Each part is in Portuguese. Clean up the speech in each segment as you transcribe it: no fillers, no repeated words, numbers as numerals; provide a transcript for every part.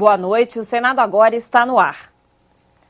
Boa noite, o Senado agora está no ar.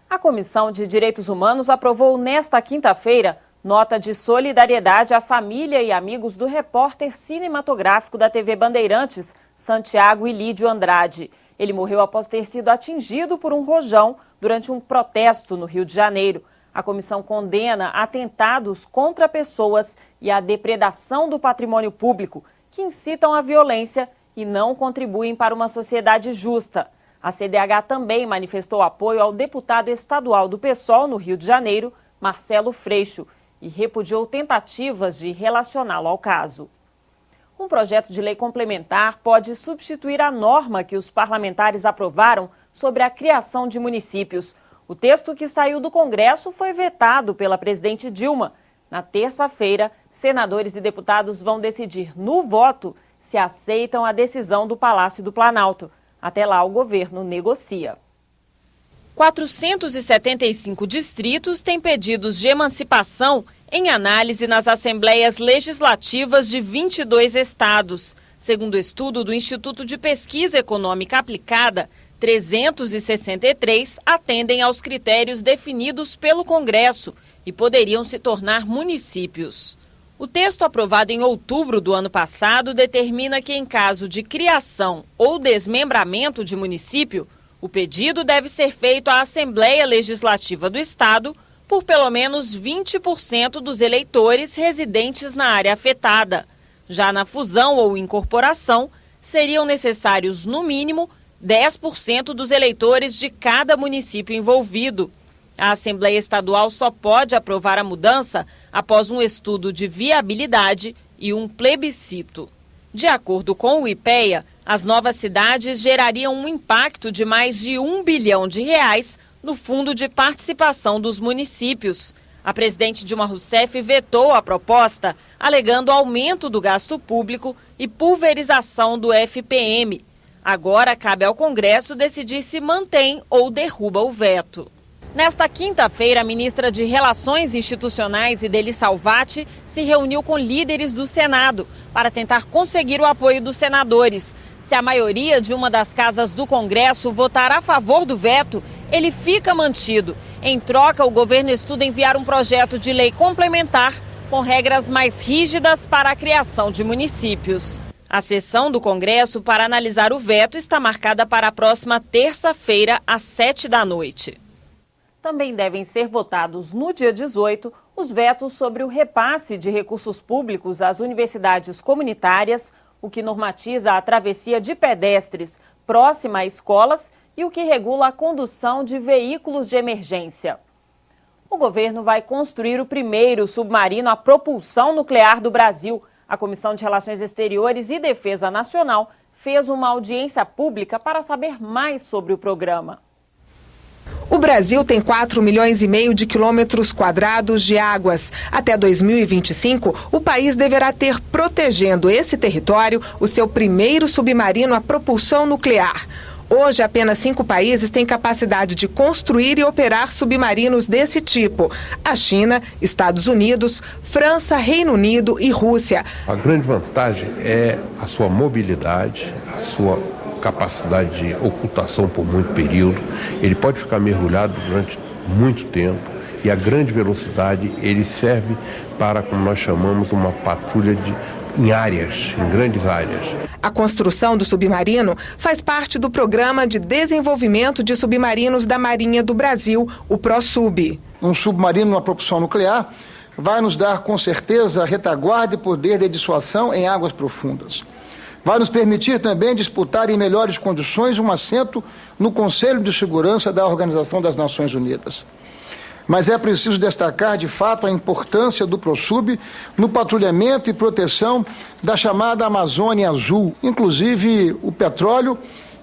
A Comissão de Direitos Humanos aprovou nesta quinta-feira nota de solidariedade à família e amigos do repórter cinematográfico da TV Bandeirantes, Santiago Ilídio Andrade. Ele morreu após ter sido atingido por um rojão durante um protesto no Rio de Janeiro. A comissão condena atentados contra pessoas e a depredação do patrimônio público, que incitam a violência e não contribuem para uma sociedade justa. A CDH também manifestou apoio ao deputado estadual do PSOL no Rio de Janeiro, Marcelo Freixo, e repudiou tentativas de relacioná-lo ao caso. Um projeto de lei complementar pode substituir a norma que os parlamentares aprovaram sobre a criação de municípios. O texto que saiu do Congresso foi vetado pela presidente Dilma. Na terça-feira, senadores e deputados vão decidir no voto se aceitam a decisão do Palácio do Planalto. Até lá, o governo negocia. 475 distritos têm pedidos de emancipação em análise nas assembleias legislativas de 22 estados. Segundo o estudo do Instituto de Pesquisa Econômica Aplicada, 363 atendem aos critérios definidos pelo Congresso e poderiam se tornar municípios. O texto aprovado em outubro do ano passado determina que, em caso de criação ou desmembramento de município, o pedido deve ser feito à Assembleia Legislativa do Estado por pelo menos 20% dos eleitores residentes na área afetada. Já na fusão ou incorporação, seriam necessários, no mínimo, 10% dos eleitores de cada município envolvido. A Assembleia Estadual só pode aprovar a mudança após um estudo de viabilidade e um plebiscito. De acordo com o IPEA, as novas cidades gerariam um impacto de mais de R$1 bilhão no Fundo de Participação dos Municípios. A presidente Dilma Rousseff vetou a proposta, alegando aumento do gasto público e pulverização do FPM. Agora cabe ao Congresso decidir se mantém ou derruba o veto. Nesta quinta-feira, a ministra de Relações Institucionais, Idely Salvati, se reuniu com líderes do Senado para tentar conseguir o apoio dos senadores. Se a maioria de uma das casas do Congresso votar a favor do veto, ele fica mantido. Em troca, o governo estuda enviar um projeto de lei complementar com regras mais rígidas para a criação de municípios. A sessão do Congresso para analisar o veto está marcada para a próxima terça-feira, às 19h. Também devem ser votados no dia 18 os vetos sobre o repasse de recursos públicos às universidades comunitárias, o que normatiza a travessia de pedestres próxima a escolas e o que regula a condução de veículos de emergência. O governo vai construir o primeiro submarino a propulsão nuclear do Brasil. A Comissão de Relações Exteriores e Defesa Nacional fez uma audiência pública para saber mais sobre o programa. O Brasil tem 4,5 milhões de quilômetros quadrados de águas. Até 2025, o país deverá ter, protegendo esse território, o seu primeiro submarino a propulsão nuclear. Hoje, apenas 5 países têm capacidade de construir e operar submarinos desse tipo: a China, Estados Unidos, França, Reino Unido e Rússia. A grande vantagem é a sua mobilidade, a sua capacidade de ocultação por muito período. Ele pode ficar mergulhado durante muito tempo e a grande velocidade, ele serve para, como nós chamamos, uma patrulha em áreas, em grandes áreas. A construção do submarino faz parte do Programa de Desenvolvimento de Submarinos da Marinha do Brasil, o ProSub. Um submarino a propulsão nuclear vai nos dar, com certeza, retaguarda e poder de dissuasão em águas profundas. Vai nos permitir também disputar em melhores condições um assento no Conselho de Segurança da Organização das Nações Unidas. Mas é preciso destacar, de fato, a importância do ProSub no patrulhamento e proteção da chamada Amazônia Azul, inclusive o petróleo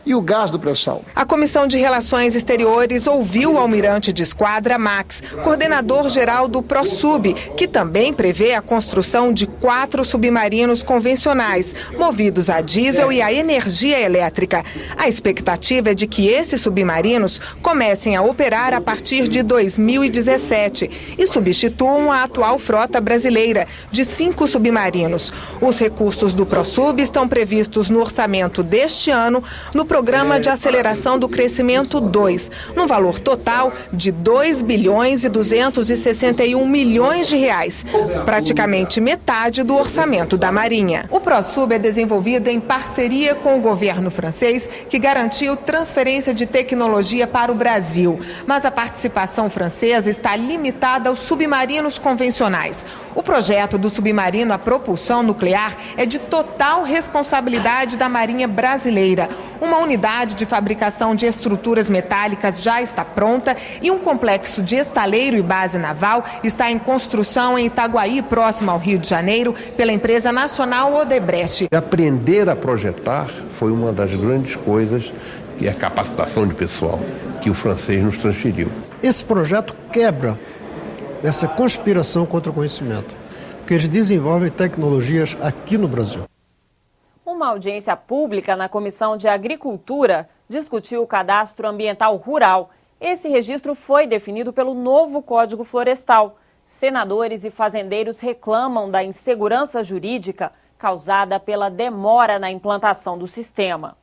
e o gás do pré-sal. A Comissão de Relações Exteriores ouviu o almirante de esquadra Max, coordenador-geral do ProSub, que também prevê a construção de 4 submarinos convencionais, movidos a diesel e a energia elétrica. A expectativa é de que esses submarinos comecem a operar a partir de 2017 e substituam a atual frota brasileira, de 5 submarinos. Os recursos do ProSub estão previstos no orçamento deste ano, no Programa de Aceleração do Crescimento 2, num valor total de 2 bilhões e 261 milhões de reais, praticamente metade do orçamento da Marinha. O ProSub é desenvolvido em parceria com o governo francês, que garantiu transferência de tecnologia para o Brasil, mas a participação francesa está limitada aos submarinos convencionais. O projeto do submarino a propulsão nuclear é de total responsabilidade da Marinha Brasileira. Uma unidade de fabricação de estruturas metálicas já está pronta e um complexo de estaleiro e base naval está em construção em Itaguaí, próximo ao Rio de Janeiro, pela empresa nacional Odebrecht. Aprender a projetar foi uma das grandes coisas, que é a capacitação de pessoal, que o francês nos transferiu. Esse projeto quebra essa conspiração contra o conhecimento, porque eles desenvolvem tecnologias aqui no Brasil. Uma audiência pública na Comissão de Agricultura discutiu o cadastro ambiental rural. Esse registro foi definido pelo novo Código Florestal. Senadores e fazendeiros reclamam da insegurança jurídica causada pela demora na implantação do sistema.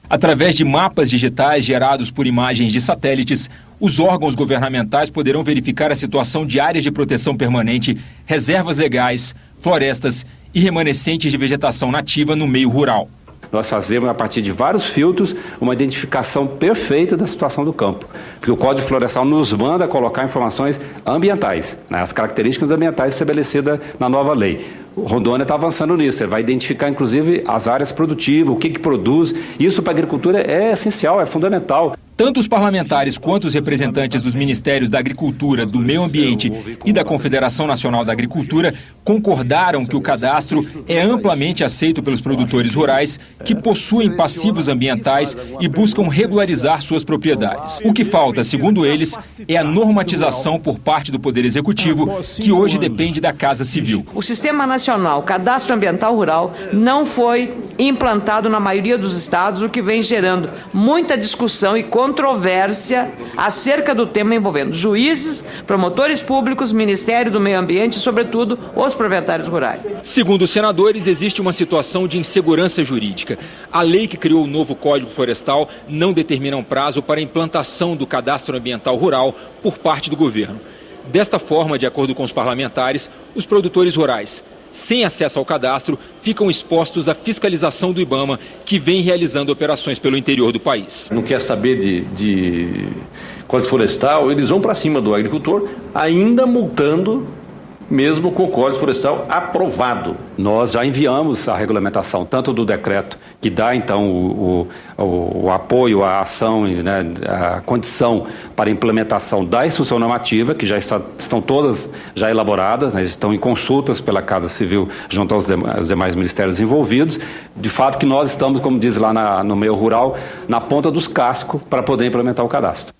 Através de mapas digitais gerados por imagens de satélites, os órgãos governamentais poderão verificar a situação de áreas de proteção permanente, reservas legais, florestas e remanescentes de vegetação nativa no meio rural. Nós fazemos, a partir de vários filtros, uma identificação perfeita da situação do campo. Porque o Código Florestal nos manda colocar informações ambientais, né, as características ambientais estabelecidas na nova lei. O Rondônia está avançando nisso, ele vai identificar inclusive as áreas produtivas, o que produz. Isso para a agricultura é essencial, é fundamental. Tanto os parlamentares quanto os representantes dos Ministérios da Agricultura, do Meio Ambiente e da Confederação Nacional da Agricultura concordaram que o cadastro é amplamente aceito pelos produtores rurais que possuem passivos ambientais e buscam regularizar suas propriedades. O que falta, segundo eles, é a normatização por parte do Poder Executivo, que hoje depende da Casa Civil. O Sistema Nacional Cadastro Ambiental Rural não foi implantado na maioria dos estados, o que vem gerando muita discussão e controvérsia acerca do tema envolvendo juízes, promotores públicos, Ministério do Meio Ambiente e, sobretudo, os proprietários rurais. Segundo os senadores, existe uma situação de insegurança jurídica. A lei que criou o novo Código Florestal não determina um prazo para a implantação do cadastro ambiental rural por parte do governo. Desta forma, de acordo com os parlamentares, os produtores rurais, sem acesso ao cadastro, ficam expostos à fiscalização do IBAMA, que vem realizando operações pelo interior do país. Não quer saber de Código Florestal, eles vão para cima do agricultor, ainda multando, mesmo com o Código Florestal aprovado. Nós já enviamos a regulamentação, tanto do decreto, que dá então o apoio à ação, né, a condição para a implementação da instrução normativa, que já estão todas já elaboradas, né, estão em consultas pela Casa Civil junto aos demais ministérios envolvidos. De fato que nós estamos, como diz lá no meio rural, na ponta dos cascos para poder implementar o cadastro.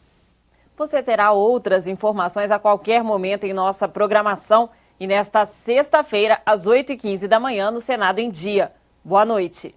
Você terá outras informações a qualquer momento em nossa programação e nesta sexta-feira, às 8h15 da manhã, no Senado em Dia. Boa noite.